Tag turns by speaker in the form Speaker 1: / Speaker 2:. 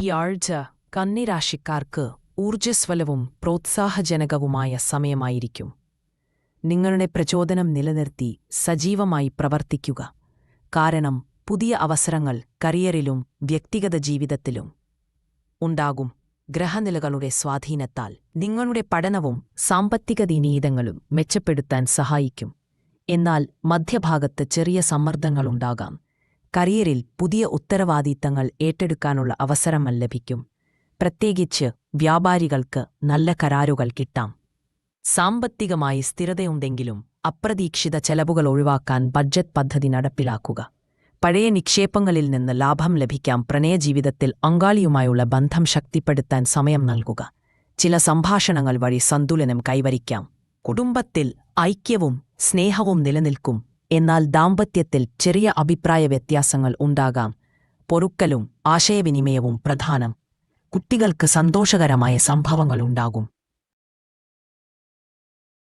Speaker 1: ഈ ആഴ്ച കന്നിരാശിക്കാർക്ക് ഊർജ്ജസ്വലവും പ്രോത്സാഹജനകവുമായ സമയമായിരിക്കും. നിങ്ങളുടെ പ്രചോദനം നിലനിർത്തി സജീവമായി പ്രവർത്തിക്കുക. കാരണം പുതിയ അവസരങ്ങൾ കരിയറിലും വ്യക്തിഗത ജീവിതത്തിലും ഉണ്ടാകും. ഗ്രഹനിലകളുടെ സ്വാധീനത്താൽ നിങ്ങളുടെ പഠനവും സാമ്പത്തിക നീതങ്ങളും മെച്ചപ്പെടുത്താൻ സഹായിക്കും. എന്നാൽ മധ്യഭാഗത്ത് ചെറിയ സമ്മർദ്ദങ്ങളുണ്ടാകാം. കരിയറിൽ പുതിയ ഉത്തരവാദിത്തങ്ങൾ ഏറ്റെടുക്കാനുള്ള അവസരം ലഭിക്കും. പ്രത്യേകിച്ച് വ്യാപാരികൾക്ക് നല്ല കരാറുകൾ കിട്ടാം. സാമ്പത്തികമായി സ്ഥിരതയുണ്ടെങ്കിലും അപ്രതീക്ഷിത ചെലവുകൾ ഒഴിവാക്കാൻ ബഡ്ജറ്റ് പദ്ധതി നടപ്പിലാക്കുക. പഴയ നിക്ഷേപങ്ങളിൽ നിന്ന് ലാഭം ലഭിക്കാം. പ്രണയജീവിതത്തിൽ പങ്കാളിയുമായുള്ള ബന്ധം ശക്തിപ്പെടുത്താൻ സമയം നൽകുക. ചില സംഭാഷണങ്ങൾ വഴി സന്തുലനം കൈവരിക്കാം. കുടുംബത്തിൽ ഐക്യവും സ്നേഹവും നിലനിൽക്കും. എന്നാൽ ദാമ്പത്യത്തിൽ ചെറിയ അഭിപ്രായ വ്യത്യാസങ്ങൾ ഉണ്ടാകാം. പൊറുക്കലും ആശയവിനിമയവും പ്രധാനം. കുട്ടികൾക്ക് സന്തോഷകരമായ സംഭവങ്ങളുണ്ടാകും.